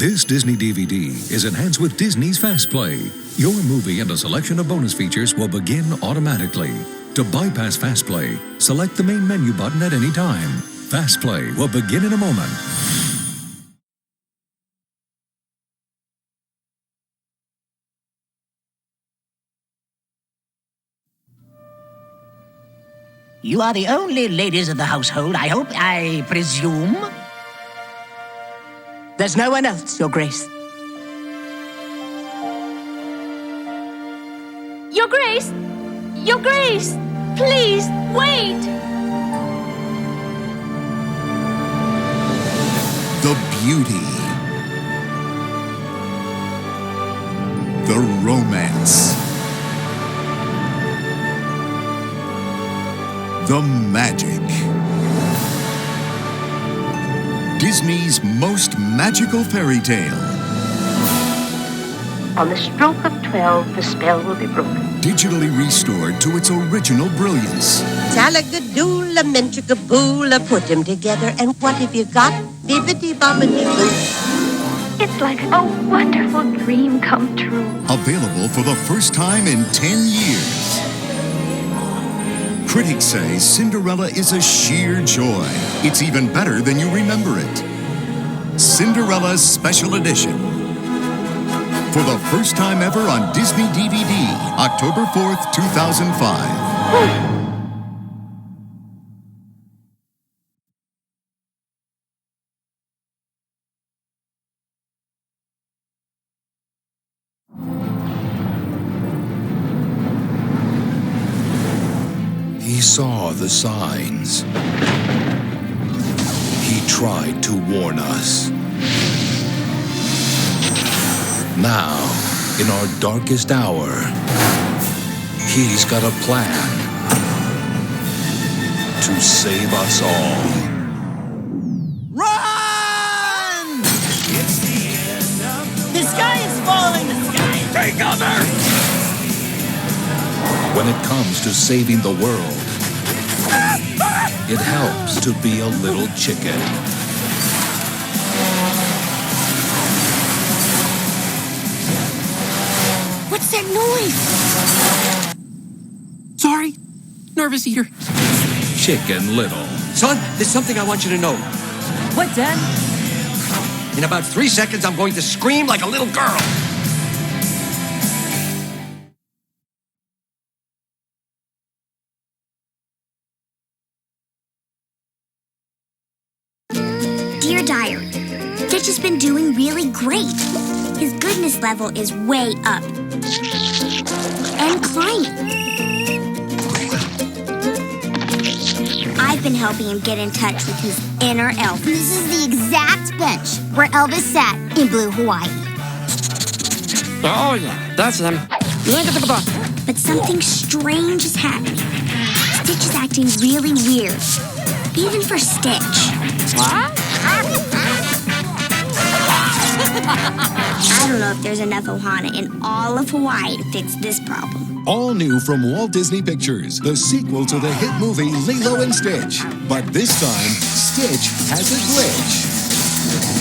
This Disney DVD is enhanced with Disney's FastPlay. Your movie and a selection of bonus features will begin automatically. To bypass FastPlay, select the main menu button at any time. FastPlay will begin in a moment. You are the only ladies of the household, I hope, I presume? There's no one else, Your Grace. Your Grace! Your Grace! Please, wait! The beauty. The romance. The magic. Disney's most magical fairy tale. On the stroke of 12, the spell will be broken. Digitally restored to its original brilliance. Talagadoola, menchikaboola, put them together, and what have you got? Bibbidi-bobbidi-boo. It's like a wonderful dream come true. Available for the first time in 10 years. Critics say Cinderella is a sheer joy. It's even better than you remember it. Cinderella Special Edition. For the first time ever on Disney DVD, October 4th, 2005. He saw the signs. He tried to warn us. Now, in our darkest hour, he's got a plan to save us all. Run! It's the end of the sky is falling! The sky is... Take cover! When it comes to saving the world, it helps to be a little chicken. What's that noise? Sorry, nervous ear. Chicken Little. Son, there's something I want you to know. What, Dad? In about 3 seconds, I'm going to scream like a little girl. Dear Diary, Stitch has been doing really great. His goodness level is way up. And climbing. I've been helping him get in touch with his inner elf. This is the exact bench where Elvis sat in Blue Hawaii. Oh, yeah, that's him. But something strange is happening. Stitch is acting really weird. Even for Stitch. What? I don't know if there's enough Ohana in all of Hawaii to fix this problem. All new from Walt Disney Pictures, the sequel to the hit movie Lilo and Stitch. But this time, Stitch has a glitch.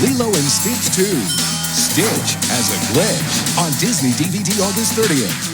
Lilo and Stitch 2. Stitch has a glitch on Disney DVD August 30th.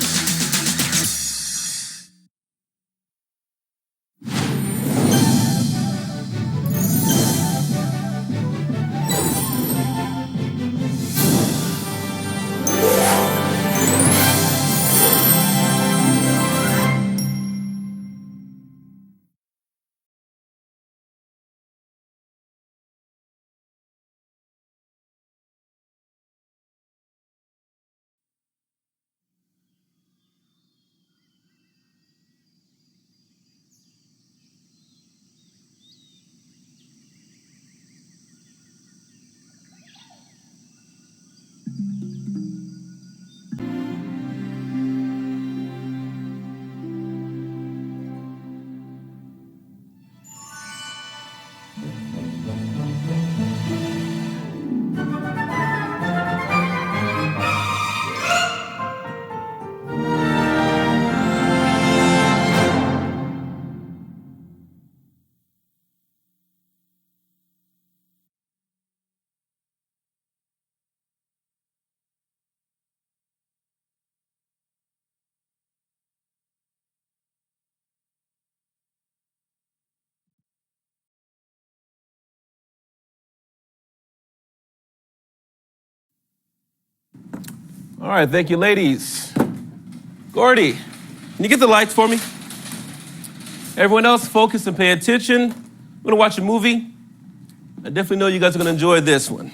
All right, thank you, ladies. Gordy, can you get the lights for me? Everyone else, focus and pay attention. We're gonna watch a movie. I definitely know you guys are gonna enjoy this one.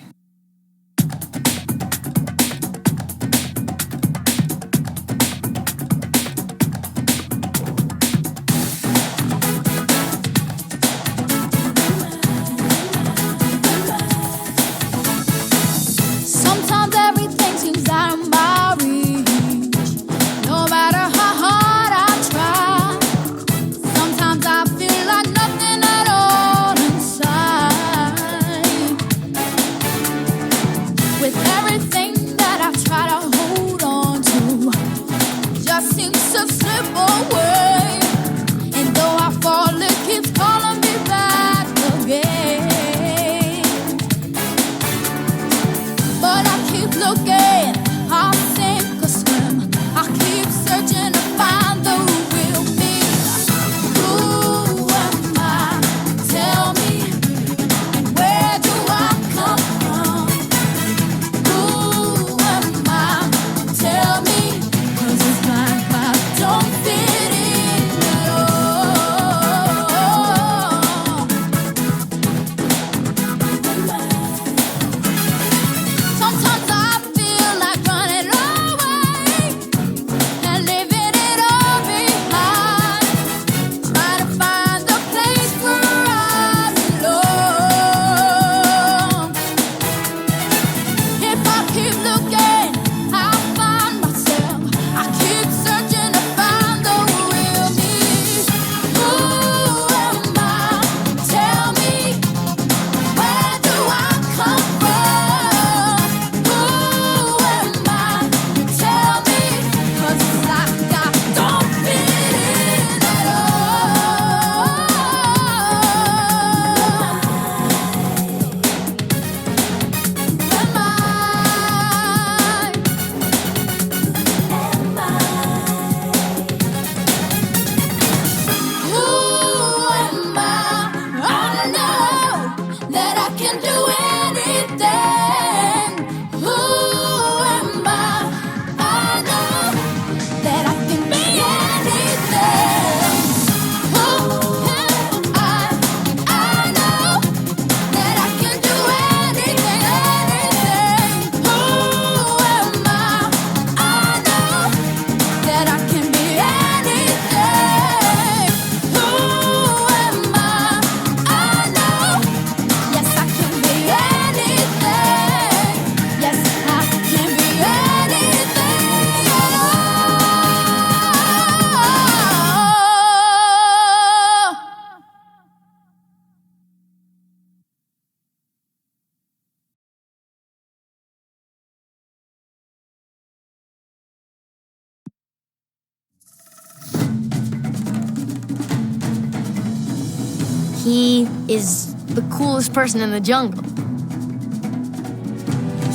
He is the coolest person in the jungle.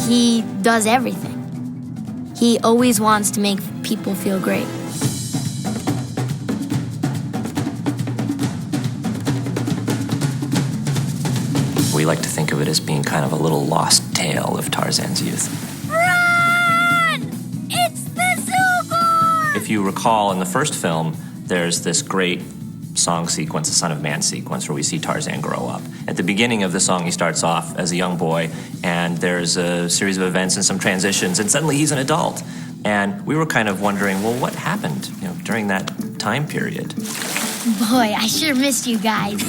He does everything. He always wants to make people feel great. We like to think of it as being kind of a little lost tale of Tarzan's youth. Run! It's the Zooboy! If you recall, in the first film, there's this great song sequence, a Son of Man sequence, where we see Tarzan grow up. At the beginning of the song, he starts off as a young boy, and there's a series of events and some transitions, and suddenly he's an adult. And we were kind of wondering, well, what happened, during that time period? Boy, I sure missed you guys.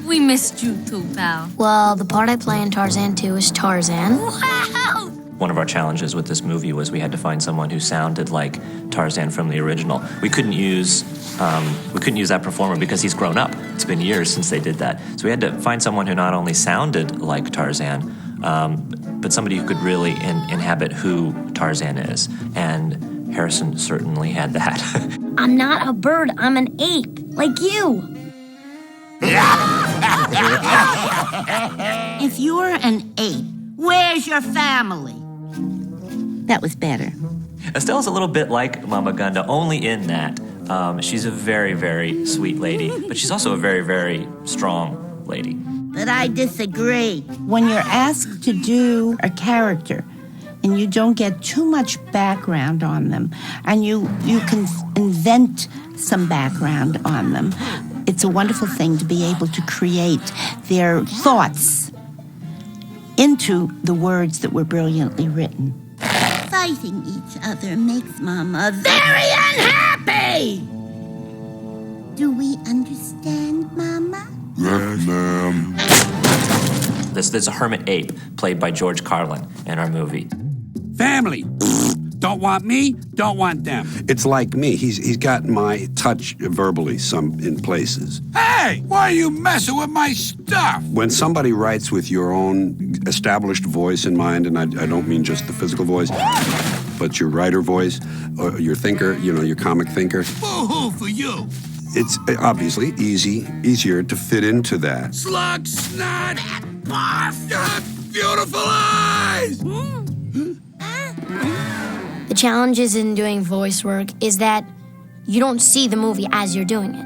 We missed you too, pal. Well, the part I play in Tarzan 2 is Tarzan. Wow! One of our challenges with this movie was we had to find someone who sounded like Tarzan from the original. We couldn't use that performer because he's grown up. It's been years since they did that. So we had to find someone who not only sounded like Tarzan, but somebody who could really inhabit who Tarzan is. And Harrison certainly had that. I'm not a bird, I'm an ape, like you. If you're an ape, where's your family? That was better. Estelle's a little bit like Mama Gunda, only in that she's a very, very sweet lady, but she's also a very, very strong lady. But I disagree. When you're asked to do a character and you don't get too much background on them, and you can invent some background on them. It's a wonderful thing to be able to create their thoughts into the words that were brilliantly written. Fighting each other makes Mama very unhappy! Do we understand, Mama? Yes, ma'am. There's a hermit ape played by George Carlin in our movie. Family. Don't want me, don't want them. It's like me. He's got my touch verbally some in places. Hey, why are you messing with my stuff? When somebody writes with your own established voice in mind, and I don't mean just the physical voice, but your writer voice, or your thinker, your comic thinker. Boo-hoo for you. It's obviously easier to fit into that. Slug, snot, barf, beautiful eyes! The challenges in doing voice work is that you don't see the movie as you're doing it.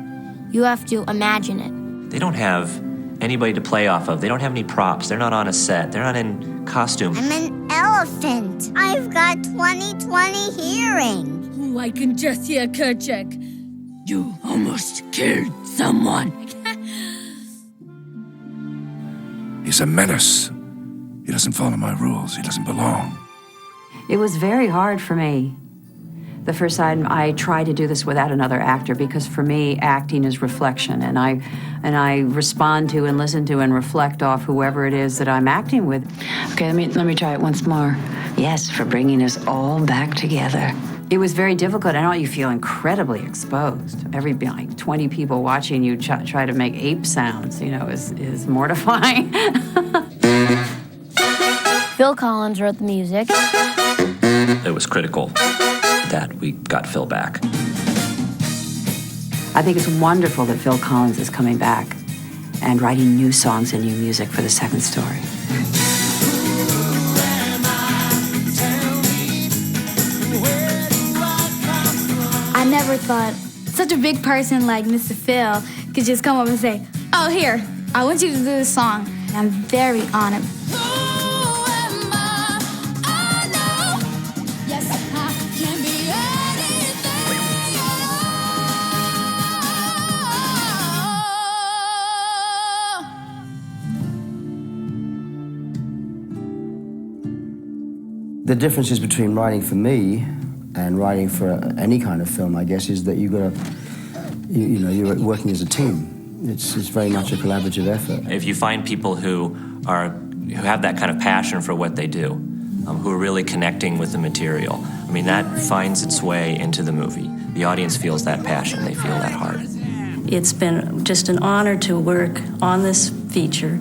You have to imagine it. They don't have anybody to play off of. They don't have any props. They're not on a set. They're not in costume. I'm an elephant. I've got 20/20 hearing. Oh, I can just hear Kerchak. You almost killed someone. He's a menace. He doesn't follow my rules. He doesn't belong. It was very hard for me. The first time I tried to do this without another actor, because for me, acting is reflection, and I respond to and listen to and reflect off whoever it is that I'm acting with. Okay, let me try it once more. Yes, for bringing us all back together. It was very difficult. I know you feel incredibly exposed. Every 20 people watching you try to make ape sounds, is mortifying. Phil Collins wrote the music. It was critical that we got Phil back. I think it's wonderful that Phil Collins is coming back and writing new songs and new music for the second story. I never thought such a big person like Mr. Phil could just come up and say, "Oh, here, I want you to do this song." I'm very honored. The differences between writing for me and writing for any kind of film, I guess, is that you're working as a team. It's very much a collaborative effort. If you find people who have that kind of passion for what they do, who are really connecting with the material, that finds its way into the movie. The audience feels that passion. They feel that heart. It's been just an honor to work on this feature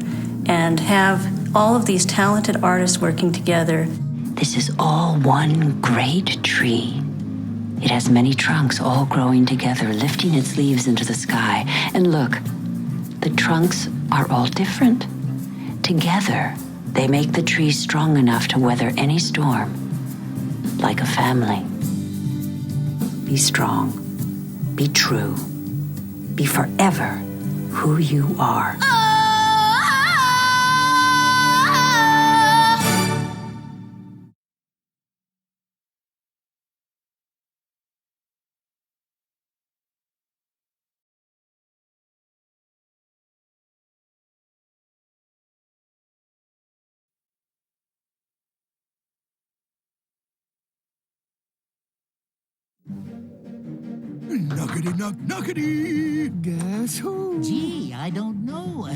and have all of these talented artists working together. This is all one great tree. It has many trunks all growing together, lifting its leaves into the sky. And look, the trunks are all different. Together, they make the tree strong enough to weather any storm, like a family. Be strong, be true, be forever who you are. Nuggety, nuggety. Guess who? Gee, I don't know.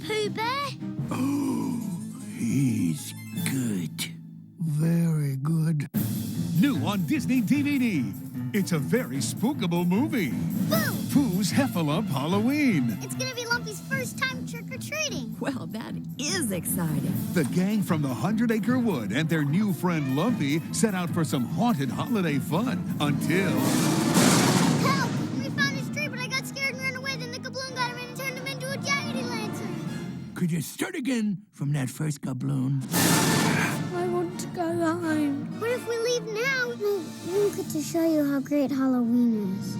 Pooh Bear? Oh, he's good. Very good. New on Disney DVD. It's a very spookable movie. Pooh! Pooh's Heffalump Halloween. It's gonna be Lumpy's first time trick-or-treating. Well, that is exciting. The gang from the 100-Acre Wood and their new friend Lumpy set out for some haunted holiday fun until... Help! We found his tree, but I got scared and ran away. Then the kabloon got him and turned him into a jaggedy lantern. Could you start again from that first kabloon? I want to go home. What if we leave now? We won't get to show you how great Halloween is.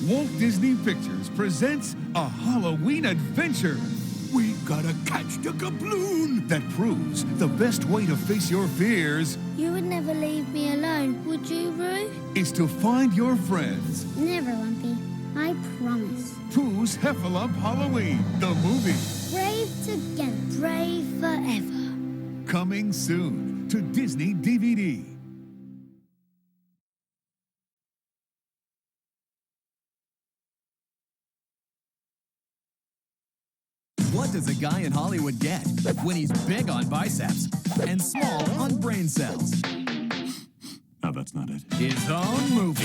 Walt Disney Pictures presents a Halloween adventure. We gotta catch the kabloon that proves the best way to face your fears. You is to find your friends. Never, Lumpy. I promise. Pooh's Heffalump Halloween, the movie. Brave together, brave forever. Coming soon to Disney DVD. What does a guy in Hollywood get when he's big on biceps and small on brain cells? No, that's not it. His own movie.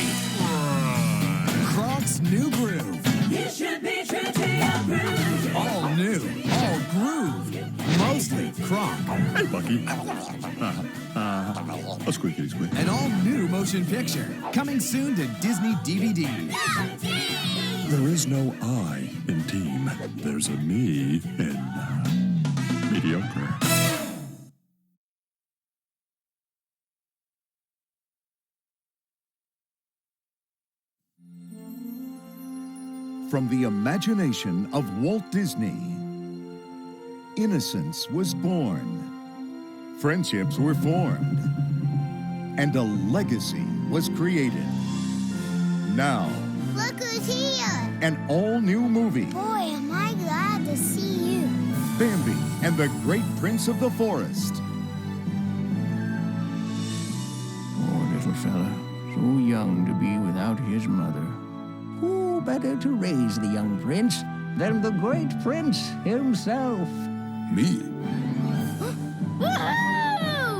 Croc's New Groove. You should be true to your groove. All new, all groove. Mostly Croc. Hey, Bucky. A squeaky squeak. An all-new motion picture coming soon to Disney DVD. There is no I in team. There's a me in mediocre. From the imagination of Walt Disney, innocence was born, friendships were formed, and a legacy was created. Now, Look who's here! an all-new movie, Boy, am I glad to see you. Bambi and the Great Prince of the Forest. Poor little fella, so young to be without his mother. Who better to raise the young prince than the great prince himself? Me? Woohoo!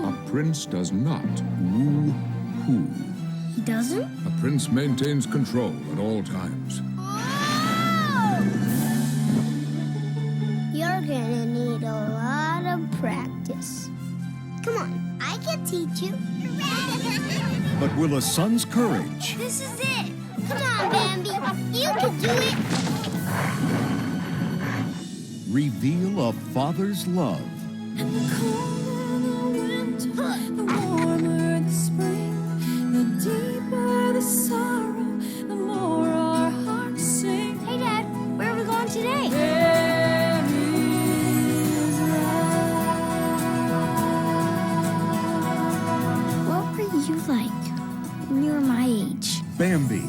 A prince does not woo-hoo. He doesn't? A prince maintains control at all times. You're gonna need a lot of practice. Come on, I can teach you. But will a son's courage This is it. Come on, Bambi. You can do it. reveal a father's love? The colder the winter, the warmer the spring, the deeper the sorrow, the more our hearts sing. Hey, Dad, where are we going today? There is love. What were you like when you were my age? Bambi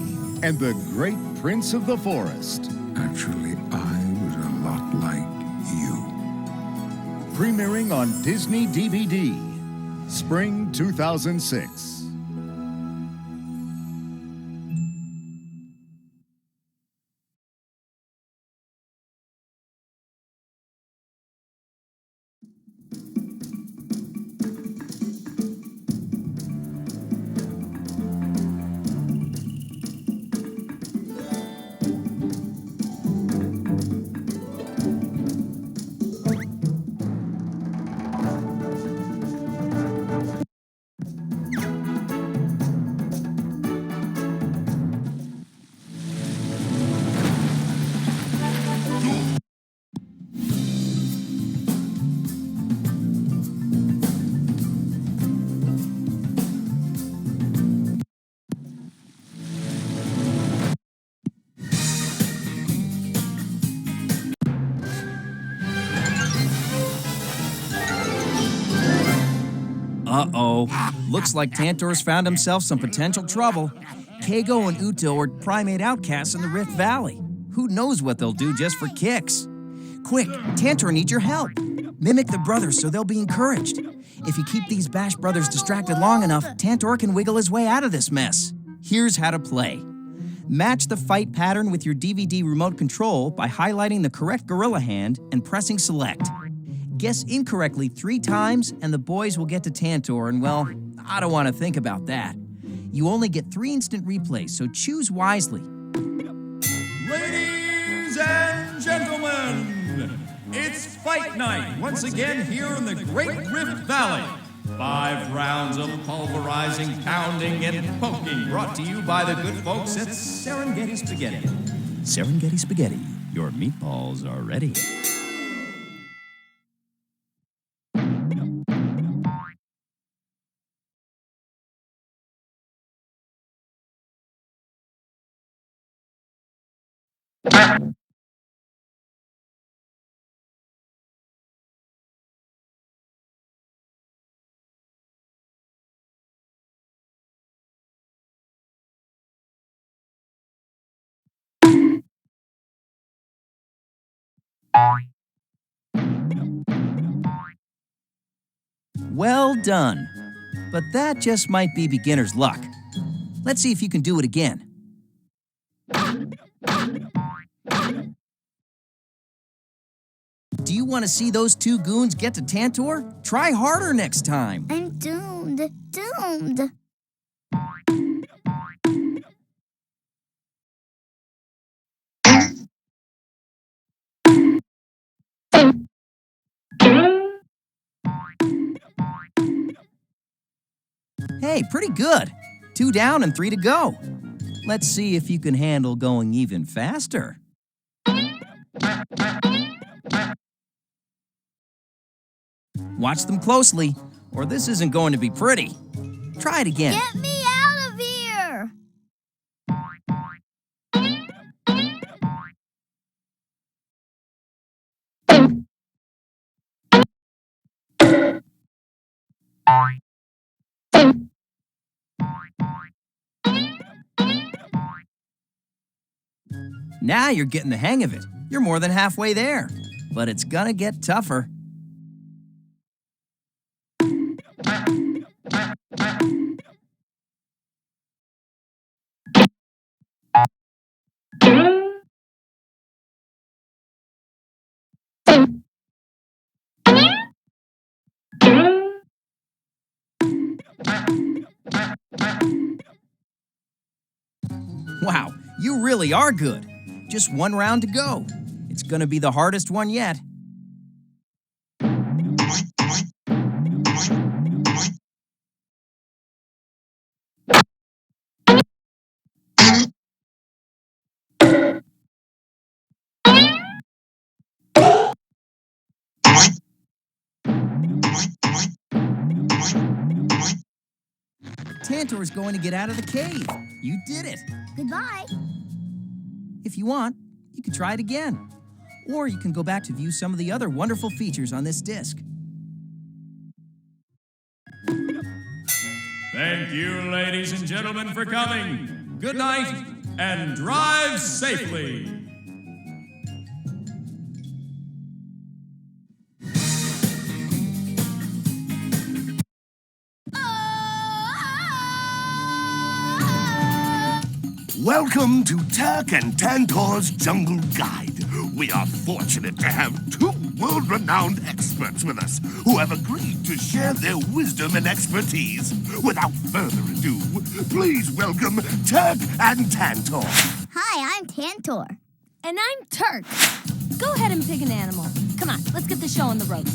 and the Great Prince of the Forest. Actually, I was a lot like you. Premiering on Disney DVD, Spring 2006. Uh-oh. Looks like Tantor's found himself some potential trouble. Kago and Uto are primate outcasts in the Rift Valley. Who knows what they'll do just for kicks? Quick, Tantor needs your help. Mimic the brothers so they'll be encouraged. If you keep these Bash brothers distracted long enough, Tantor can wiggle his way out of this mess. Here's how to play. Match the fight pattern with your DVD remote control by highlighting the correct gorilla hand and pressing select. Guess incorrectly 3 times and the boys will get to Tantor, and well, I don't want to think about that. You only get 3 instant replays, so choose wisely. Ladies and gentlemen, it's fight night once again here in the Great Rift Valley. 5 rounds of pulverizing, pounding, and poking brought to you by the good folks at Serengeti Spaghetti. Serengeti Spaghetti, your meatballs are ready. Well done. But that just might be beginner's luck. Let's see if you can do it again. Do you want to see those two goons get to Tantor? Try harder next time. I'm doomed. Doomed. Hey, pretty good. 2 down and 3 to go. Let's see if you can handle going even faster. Watch them closely, or this isn't going to be pretty. Try it again. Get me out of here! Now you're getting the hang of it. You're more than halfway there. But it's gonna get tougher. Wow, you really are good. Just 1 round to go. It's gonna be the hardest one yet. Tantor is going to get out of the cave. You did it. Goodbye. If you want, you can try it again. Or you can go back to view some of the other wonderful features on this disc. Thank you, ladies and gentlemen, for coming. Good night and drive safely. Welcome to Terk and Tantor's Jungle Guide. We are fortunate to have 2 world-renowned experts with us who have agreed to share their wisdom and expertise. Without further ado, please welcome Terk and Tantor. Hi, I'm Tantor. And I'm Terk. Go ahead and pick an animal. Come on, let's get the show on the road.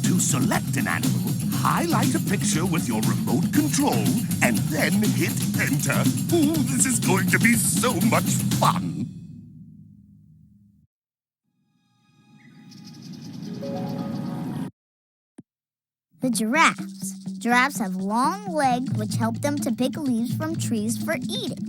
To select an animal, highlight a picture with your remote control and then hit enter. Ooh, this is going to be so much fun. The giraffes. Giraffes have long legs which help them to pick leaves from trees for eating.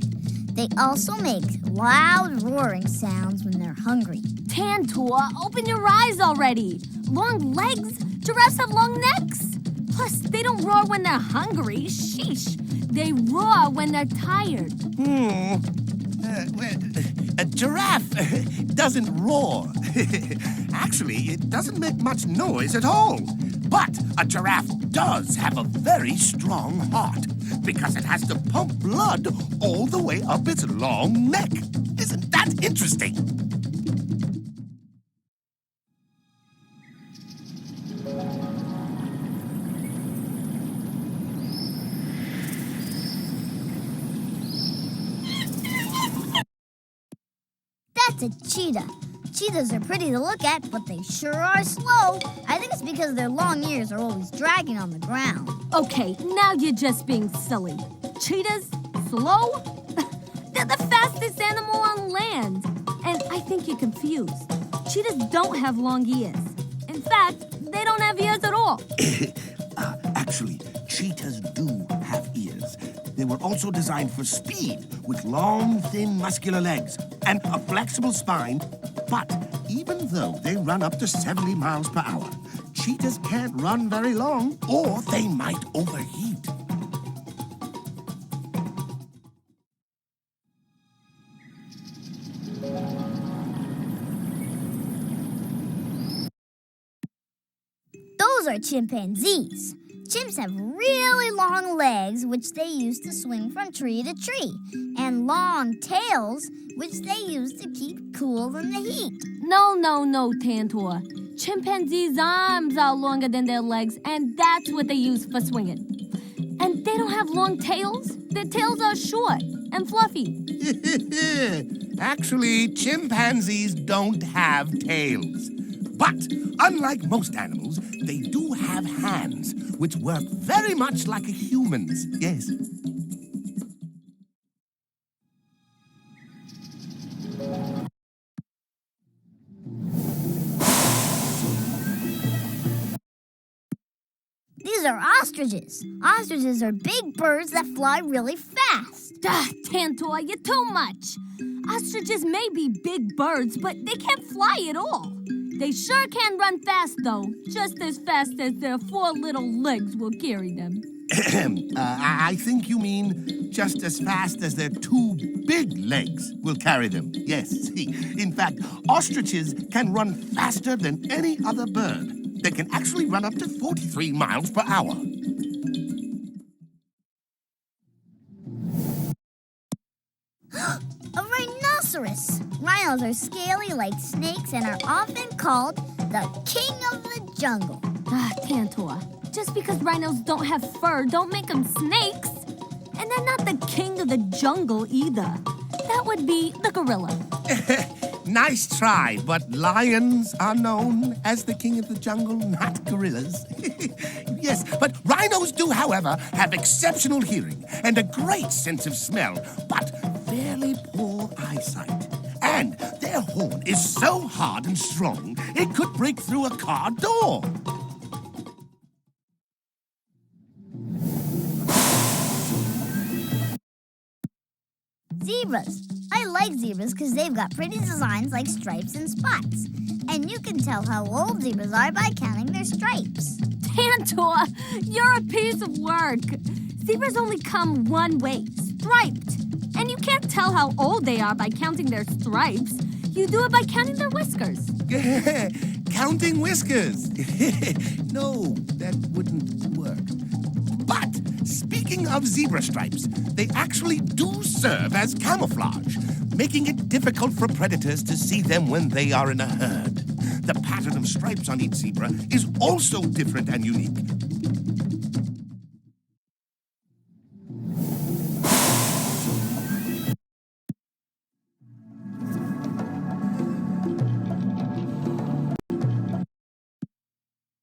They also make loud roaring sounds when they're hungry. Tantor, open your eyes already. Long legs? Giraffes have long necks. Plus, they don't roar when they're hungry. Sheesh. They roar when they're tired. A giraffe doesn't roar. Actually, it doesn't make much noise at all. But a giraffe does have a very strong heart because it has to pump blood all the way up its long neck. Isn't that interesting? That's a cheetah. Cheetahs are pretty to look at, but they sure are slow. I think it's because their long ears are always dragging on the ground. Okay, now you're just being silly. Cheetahs? Slow? They're the fastest animal on land. And I think you're confused. Cheetahs don't have long ears. In fact, they don't have ears at all. Actually, cheetahs do have ears. They were also designed for speed, with long, thin, muscular legs and a flexible spine. But even though they run up to 70 miles per hour, cheetahs can't run very long, or they might overheat. Those are chimpanzees. Chimps have really long legs, which they use to swing from tree to tree, and long tails, which they use to keep cool in the heat. No, Tantor. Chimpanzees' arms are longer than their legs, and that's what they use for swinging. And they don't have long tails. Their tails are short and fluffy. Actually, chimpanzees don't have tails. But, unlike most animals, they do have hands, which work very much like a human's, yes. These are ostriches. Ostriches are big birds that fly really fast. Tantor, you're too much. Ostriches may be big birds, but they can't fly at all. They sure can run fast, though, just as fast as their 4 little legs will carry them. I think you mean just as fast as their 2 big legs will carry them. Yes, in fact, ostriches can run faster than any other bird. They can actually run up to 43 miles per hour. A rhinoceros. Rhinos are scaly like snakes and are often called the king of the jungle. Tantor, just because rhinos don't have fur, don't make them snakes. And they're not the king of the jungle either. That would be the gorilla. Nice try, but lions are known as the king of the jungle, not gorillas. Yes, but rhinos do, however, have exceptional hearing and a great sense of smell, but fairly poor eyesight. And their horn is so hard and strong, it could break through a car door. Zebras. I like zebras because they've got pretty designs like stripes and spots. And you can tell how old zebras are by counting their stripes. Tantor, you're a piece of work. Zebras only come one way, striped. And you can't tell how old they are by counting their stripes. You do it by counting their whiskers. Counting whiskers. No, that wouldn't work. But speaking of zebra stripes, they actually do serve as camouflage, making it difficult for predators to see them when they are in a herd. The pattern of stripes on each zebra is also different and unique.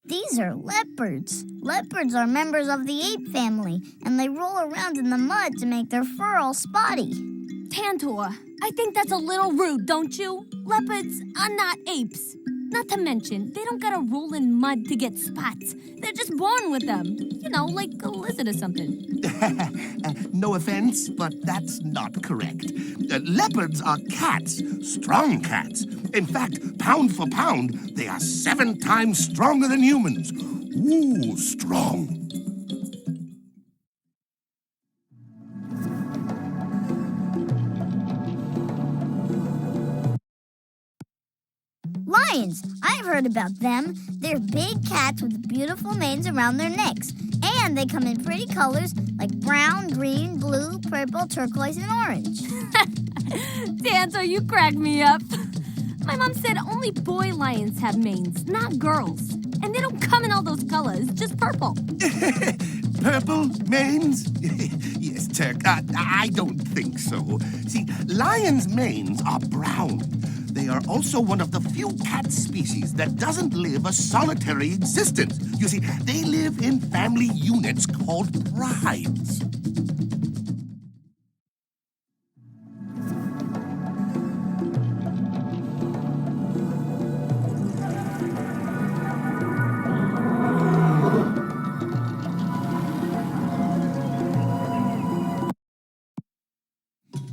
These are leopards. Leopards are members of the ape family, and they roll around in the mud to make their fur all spotty. Tantor, I think that's a little rude, don't you? Leopards are not apes. Not to mention, they don't gotta roll in mud to get spots. They're just born with them. You know, like a lizard or something. No offense, but that's not correct. Leopards are cats, strong cats. In fact, pound for pound, they are 7 times stronger than humans. Ooh, strong. Lions. I've heard about them. They're big cats with beautiful manes around their necks. And they come in pretty colors like brown, green, blue, purple, turquoise, and orange. Tantor, you crack me up. My mom said only boy lions have manes, not girls. And they don't come in all those colors, just purple. Purple manes? Yes, Terk, I don't think so. See, lions' manes are brown. They are also one of the few cat species that doesn't live a solitary existence. You see, they live in family units called prides.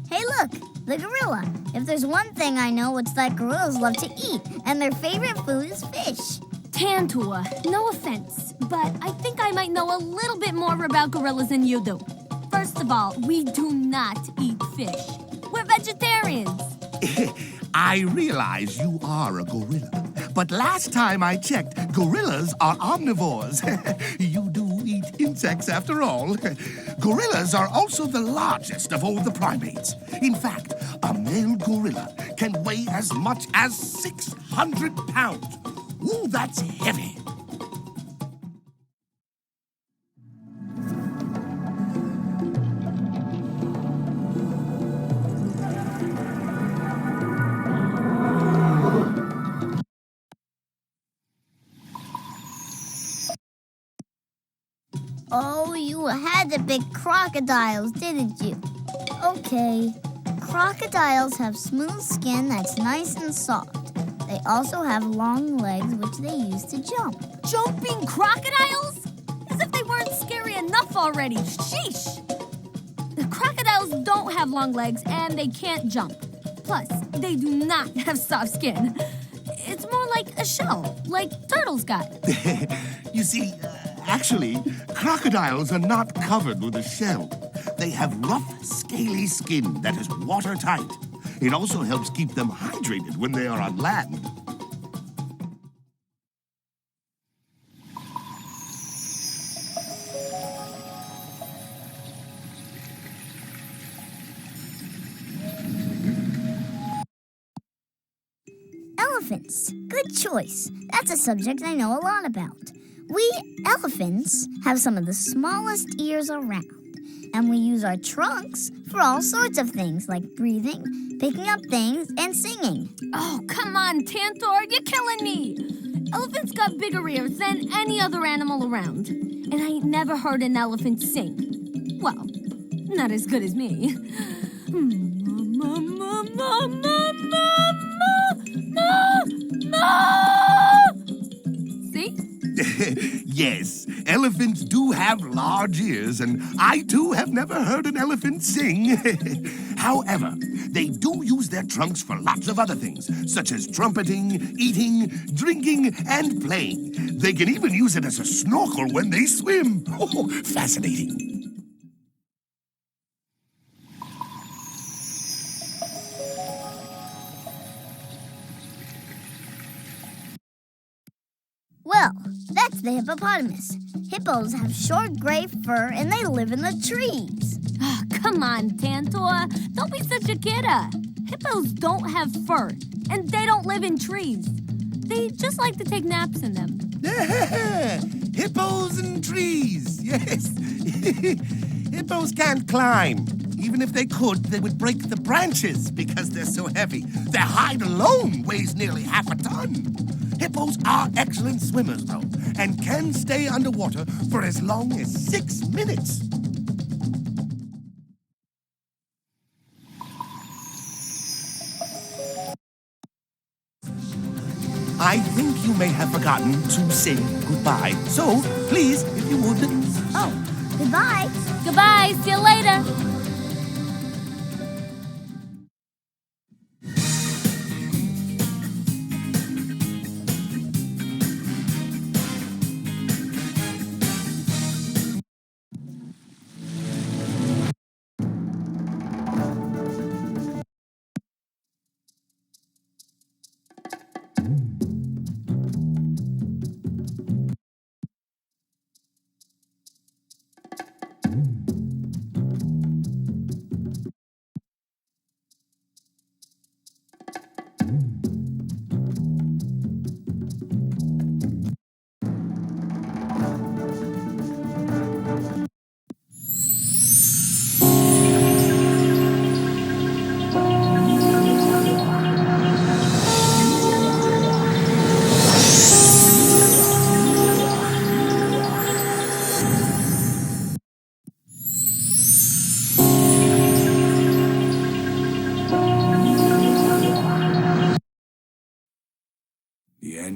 Hey, look, the gorilla. If there's one thing I know, it's that gorillas love to eat, and their favorite food is fish. Tantor, no offense, but I think I might know a little bit more about gorillas than you do. First of all, we do not eat fish. We're vegetarians. I realize you are a gorilla, But last time I checked, gorillas are omnivores. You do eat insects after all. Gorillas are also the largest of all the primates. In fact, a male gorilla can weigh as much as 600 pounds. Ooh, that's heavy. Oh, you had to pick crocodiles, didn't you? Okay. Crocodiles have smooth skin that's nice and soft. They also have long legs, which they use to jump. Jumping crocodiles? As if they weren't scary enough already. Sheesh! The crocodiles don't have long legs and they can't jump. Plus, they do not have soft skin. It's more like a shell, like turtles got. You see, actually, crocodiles are not covered with a shell. They have rough, scaly skin that is watertight. It also helps keep them hydrated when they are on land. Elephants. Good choice. That's a subject I know a lot about. We elephants have some of the smallest ears around, and we use our trunks for all sorts of things like breathing, picking up things, and singing. Oh, come on, Tantor, you're killing me. Elephants got bigger ears than any other animal around, and I ain't never heard an elephant sing. Well, not as good as me. See? Yes, elephants do have large ears, and I too have never heard an elephant sing. However, they do use their trunks for lots of other things, such as trumpeting, eating, drinking, and playing. They can even use it as a snorkel when they swim. Oh, fascinating. Well, that's the hippopotamus. Hippos have short gray fur and they live in the trees. Oh, come on, Tantor. Don't be such a kidda. Hippos don't have fur, and they don't live in trees. They just like to take naps in them. Hippos and trees, yes. Hippos can't climb. Even if they could, they would break the branches because they're so heavy. Their hide alone weighs nearly half a ton. Hippos are excellent swimmers, though, and can stay underwater for as long as 6 minutes. I think you may have forgotten to say goodbye. So, please, if you would. Oh, goodbye. Goodbye. See you later.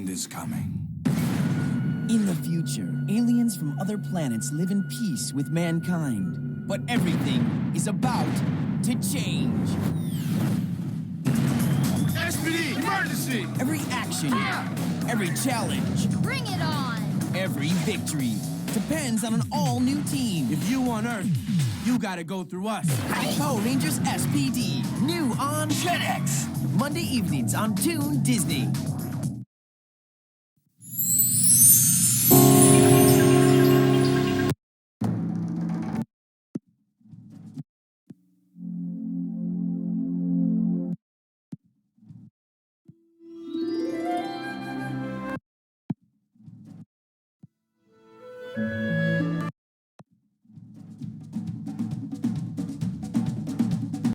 Is coming. In the future, aliens from other planets live in peace with mankind. But everything is about to change. SPD, emergency! Every action, every challenge, Bring it on! every victory depends on an all-new team. If you on Earth, you gotta go through us. Power Rangers SPD, new on FedEx. Monday evenings on Toon Disney.